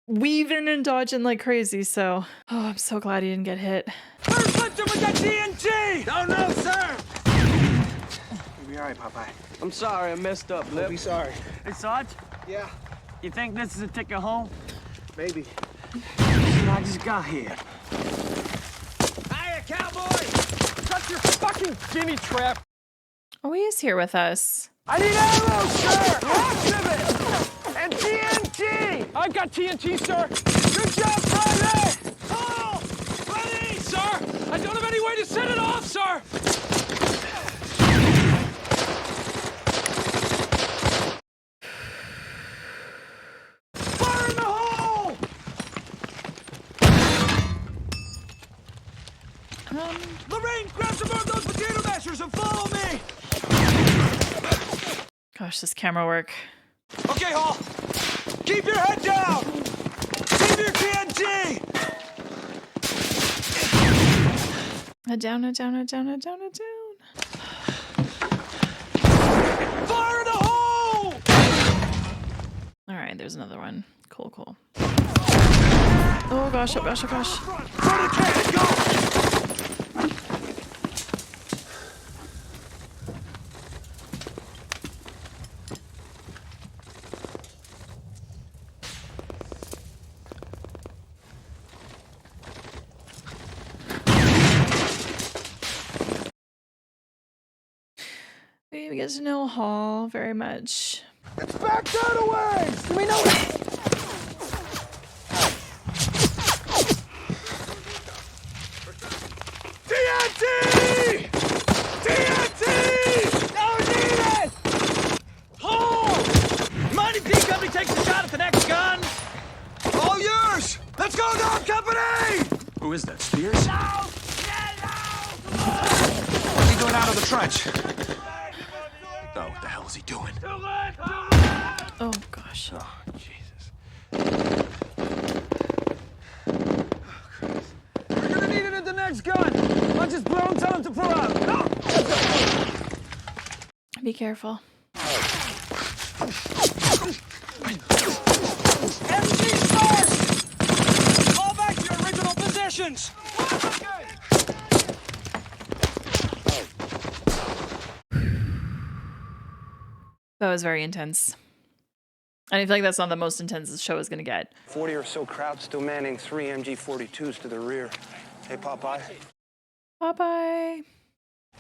weaving and dodging like crazy, so... Oh, I'm so glad he didn't get hit. First hunter with that TNT! Oh, no, sir! You'll be all right, Popeye. I'm sorry, I messed up, Lip. Don't be sorry. Hey, Sarge? Yeah, You think this is a ticket home? maybe. I just got here. Hiya, cowboy! Cut your fucking Jimmy trap! Oh, he is here with us. I need ammo, sir! Lots of it! And TNT! I got TNT, sir! Good job, Private! Oh! Ready! Sir! I don't have any way to set it off, sir! Fire in the hole! Lorraine, grab some more of those potato mashers and follow me! Gosh, this camera work. Okay, Hall! Keep your head down! Keep your TNT! Head down, head down, head down, head down, head down. Fire in the hole! Alright, there's another one. Cool, cool. Oh gosh, oh gosh, oh gosh. Front of the cannon, go! We get to know Hall very much. It's back that away! Do we know it? TNT! TNT! Don't need it! Hall! Mind if D Company takes a shot at the next gun? All yours! Let's go, Dog Company! Who is that, Spears? What's he doing out of the trench? Oh, what the hell is he doing? Oh gosh. Oh, Jesus. We're gonna need it at the next gun! Let's just blow him, tell him to pull out! No! Be careful. MG's first! Fall back to your original positions! That was very intense. And I feel like that's not the most intense the show is gonna get. 40 or so crowd still manning 3 MG-42s to the rear. Hey, Popeye. Bye-bye.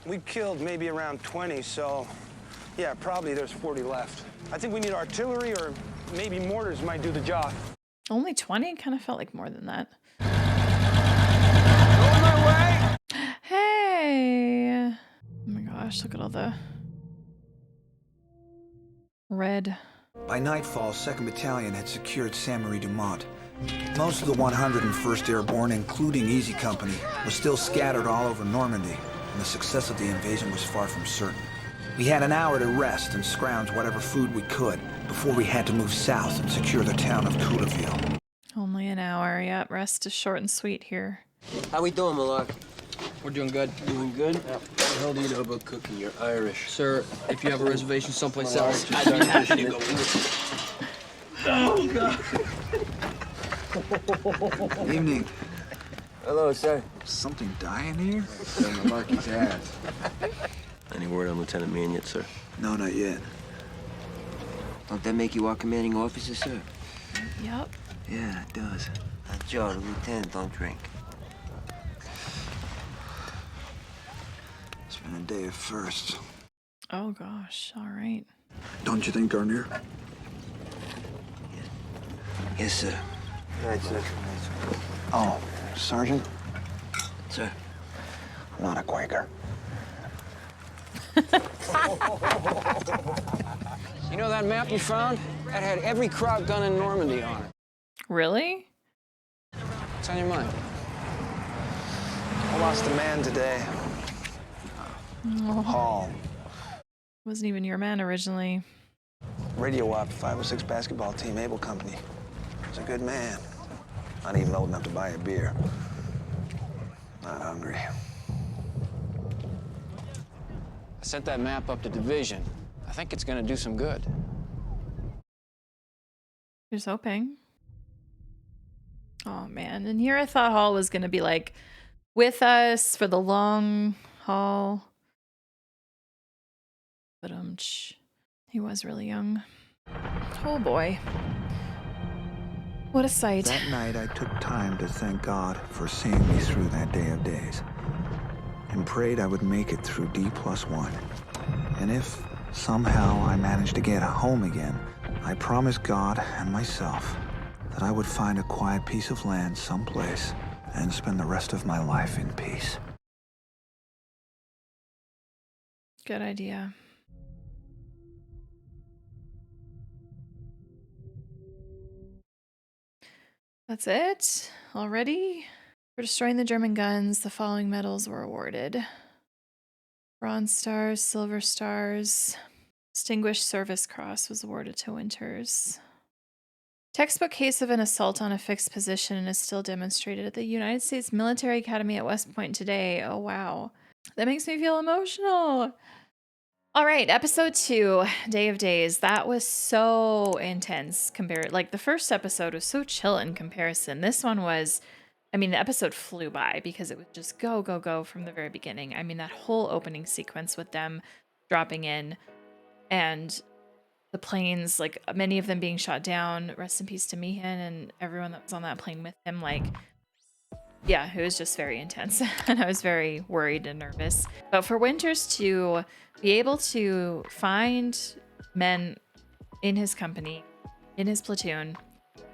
We killed maybe around 20, so yeah, probably there's 40 left. I think we need artillery or maybe mortars might do the job. Only 20? Kind of felt like more than that. On my way! Hey! Oh my gosh, look at all the red. By nightfall, 2nd Battalion had secured Saint-Marie-du-Mont. Most of the 101st Airborne, including Easy Company, was still scattered all over Normandy, and the success of the invasion was far from certain. We had an hour to rest and scrounge whatever food we could before we had to move south and secure the town of Coulterville. Only an hour. Yep, rest is short and sweet here. How we doing, Malarkey? We're doing good. Doing good? What the hell do you know about cooking? You're Irish. Sir, if you have a reservation someplace else, just I'd be happy to go with you. Oh, God. Evening. Hello, sir. Something dying here? Malarkey's ass. Any word on Lieutenant Meehan yet, sir? No, not yet. Don't that make you our commanding officer, sir? Yep. Yeah, it does. Joe, the lieutenant don't drink. It's been a day of firsts. Oh gosh, all right. Don't you think, Garnier? Yes, sir. Right, sir. Oh, Sergeant? Sir. Not a Quaker. You know that map you found? That had every kraut gun in Normandy on it. Really? What's on your mind? I lost a man today. Oh. Hall. Wasn't even your man originally. Radio op 506 basketball team, Able Company. He's a good man. Not even old enough to buy a beer. Not hungry. I sent that map up to Division. I think it's gonna do some good. Here's hoping. Oh man, and here I thought Hall was gonna be like with us for the long haul. But he was really young. Oh boy. What a sight. That night I took time to thank God for seeing me through that day of days. And prayed I would make it through D+1. And if somehow I managed to get home again, I promised God and myself that I would find a quiet piece of land someplace and spend the rest of my life in peace. Good idea. That's it? Already? For destroying the German guns, the following medals were awarded. Bronze Stars, Silver Stars, Distinguished Service Cross was awarded to Winters. Textbook case of an assault on a fixed position and is still demonstrated at the United States Military Academy at West Point today. Oh, wow. That makes me feel emotional. All right, episode 2, Day of Days. That was so intense compared. Like the first episode was so chill in comparison. This one was, I mean, the episode flew by because it would just go, go, go from the very beginning. I mean, that whole opening sequence with them dropping in and the planes, like many of them being shot down. Rest in peace to Meehan and everyone that was on that plane with him. Like, yeah, it was just very intense and I was very worried and nervous. But for Winters to be able to find men in his company, in his platoon,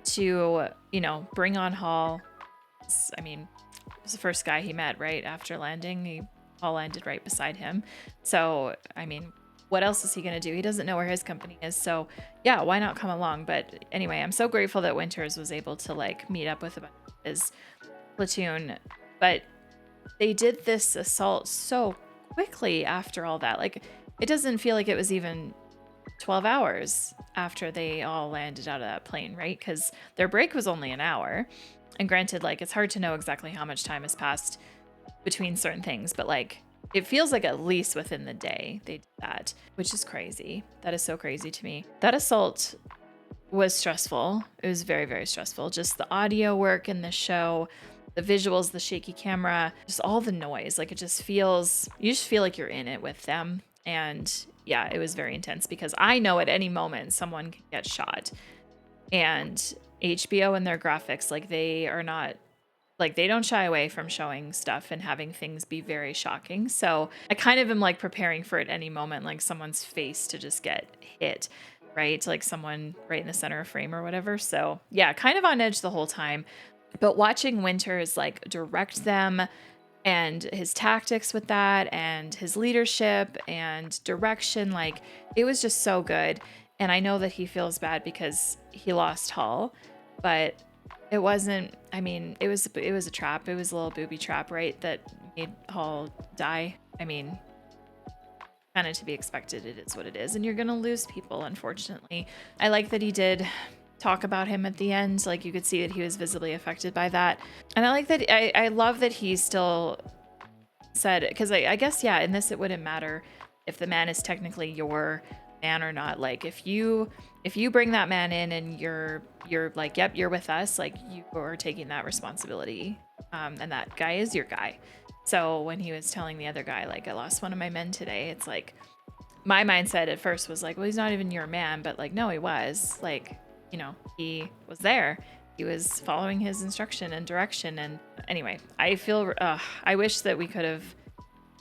to, you know, bring on Hall. I mean, it was the first guy he met right after landing. Hall landed right beside him. So, I mean, what else is he going to do? He doesn't know where his company is. So, yeah, why not come along? But anyway, I'm so grateful that Winters was able to, like, meet up with his platoon. But they did this assault so quickly after all that. Like, it doesn't feel like it was even 12 hours after they all landed out of that plane, right? Because their break was only an hour. And granted, like, it's hard to know exactly how much time has passed between certain things, but like, it feels like at least within the day they did that, which is crazy. That is so crazy to me. That assault was stressful. It was very, very stressful. Just the audio work in the show, the visuals, the shaky camera, just all the noise. Like, it just feels, you just feel like you're in it with them. And yeah, it was very intense because I know at any moment someone can get shot. And HBO and their graphics, like, they are not, like, they don't shy away from showing stuff and having things be very shocking. So I kind of am like preparing for at any moment, like someone's face to just get hit, right? Like someone right in the center of frame or whatever. So yeah, kind of on edge the whole time. But watching Winters like direct them and his tactics with that and his leadership and direction, like, it was just so good. And I know that he feels bad because he lost Hall, but it wasn't, I mean, it was a trap. It was a little booby trap, right? That made Hall die. I mean, kind of to be expected. It is what it is. And you're going to lose people, unfortunately. I like that he did talk about him at the end. Like, you could see that he was visibly affected by that. And I like that, I love that he still said, because I guess, yeah, in this, it wouldn't matter if the man is technically your man or not. Like, if you bring that man in and you're like, yep, you're with us, like, you are taking that responsibility, and that guy is your guy. So when he was telling the other guy, like, I lost one of my men today, it's like, my mindset at first was like, well, he's not even your man, but like, no, he was, like, you know, he was there, he was following his instruction and direction. And anyway, I feel I wish that we could have,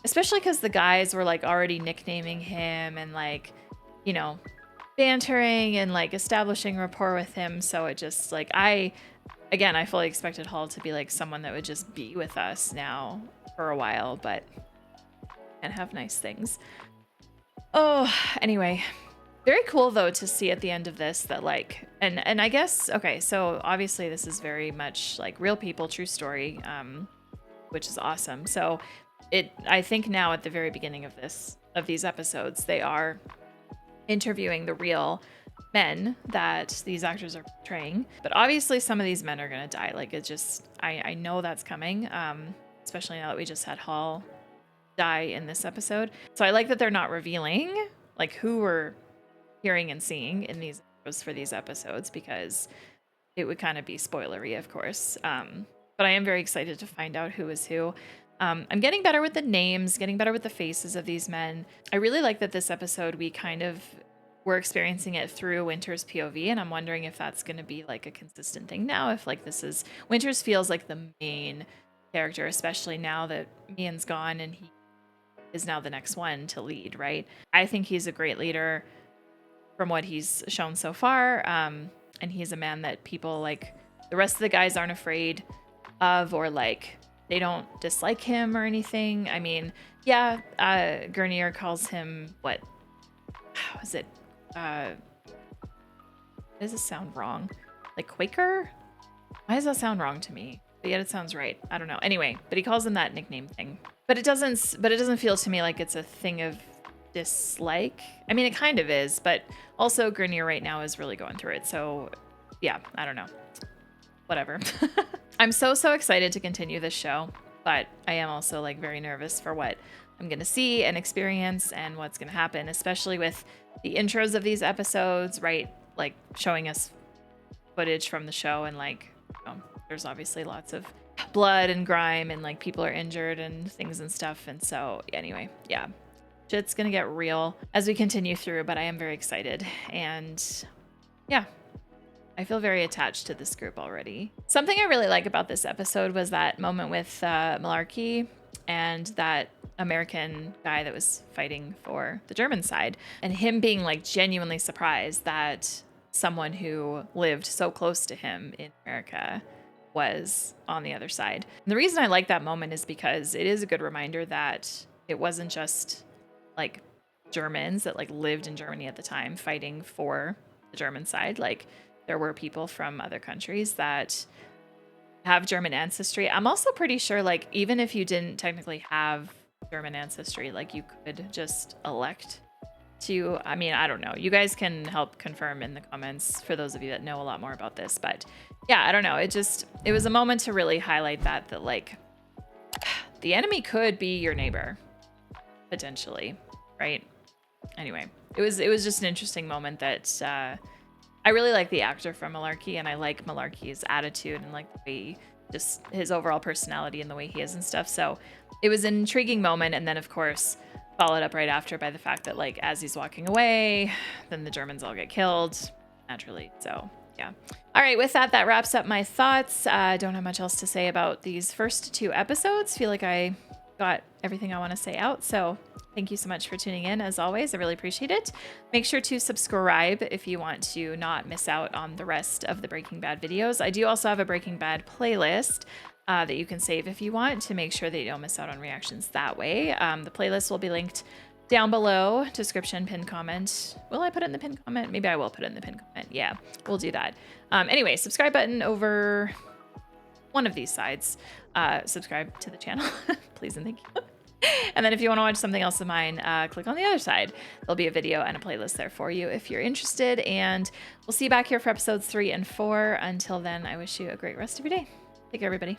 especially because the guys were like already nicknaming him and like, you know, bantering and like establishing rapport with him. So it just like, I fully expected Hall to be like someone that would just be with us now for a while, but and have nice things. Oh, anyway. Very cool though to see at the end of this that like, and I guess, okay, so obviously this is very much like real people, true story, which is awesome. So I think now at the very beginning of these episodes, they are interviewing the real men that these actors are portraying. But obviously some of these men are going to die. Like it's just, I know that's coming, especially now that we just had Hall die in this episode. So I like that they're not revealing like who we're hearing and seeing in these for these episodes, because it would kind of be spoilery, of course. But I am very excited to find out who is who. I'm getting better with the names, getting better with the faces of these men. I really like that this episode we kind of were experiencing it through Winter's POV, and I'm wondering if that's going to be like a consistent thing now, if like this is Winters feels like the main character, especially now that Mian's gone and he is now the next one to lead, right? I think he's a great leader from what he's shown so far, and he's a man that people like the rest of the guys aren't afraid of, or like they don't dislike him or anything. I mean, yeah, Gurnier calls him what? How is it? Does this sound wrong? Like Quaker? Why does that sound wrong to me? But yet it sounds right. I don't know. Anyway, but he calls him that nickname thing. But it doesn't feel to me like it's a thing of dislike. I mean, it kind of is, but also Gurnier right now is really going through it. So yeah, I don't know. Whatever. I'm so excited to continue this show, but I am also like very nervous for what I'm going to see and experience and what's going to happen, especially with the intros of these episodes, right? Like showing us footage from the show, and like, you know, there's obviously lots of blood and grime and like people are injured and things and stuff. And so anyway, yeah, shit's going to get real as we continue through, but I am very excited. And yeah, I feel very attached to this group already. Something I really like about this episode was that moment with Malarkey and that American guy that was fighting for the German side, and him being like genuinely surprised that someone who lived so close to him in America was on the other side. And the reason I like that moment is because it is a good reminder that it wasn't just like Germans that like lived in Germany at the time fighting for the German side. Like there were people from other countries that have German ancestry. I'm also pretty sure like even if you didn't technically have German ancestry, like you could just elect to, I mean, I don't know. You guys can help confirm in the comments for those of you that know a lot more about this. But yeah, I don't know. It was a moment to really highlight that like the enemy could be your neighbor potentially, right? Anyway, it was just an interesting moment that I really like the actor from Malarkey, and I like Malarkey's attitude and like the way just his overall personality and the way he is and stuff. So it was an intriguing moment. And then of course, followed up right after by the fact that like as he's walking away, then the Germans all get killed naturally. So yeah. All right, with that wraps up my thoughts. I don't have much else to say about these first 2 episodes. Feel like I got everything I want to say out. So thank you so much for tuning in. As always, I really appreciate it. Make sure to subscribe if you want to not miss out on the rest of the Breaking Bad videos. I do also have a Breaking Bad playlist that you can save if you want to make sure that you don't miss out on reactions that way. The playlist will be linked down below, description, pinned comment. Will I put it in the pinned comment? Maybe I will put it in the pinned comment. Yeah, we'll do that. Anyway, subscribe button over one of these sides. Subscribe to the channel, please and thank you. And then if you want to watch something else of mine, click on the other side. There'll be a video and a playlist there for you if you're interested. And we'll see you back here for episodes 3 and 4. Until then, I wish you a great rest of your day. Take care, everybody.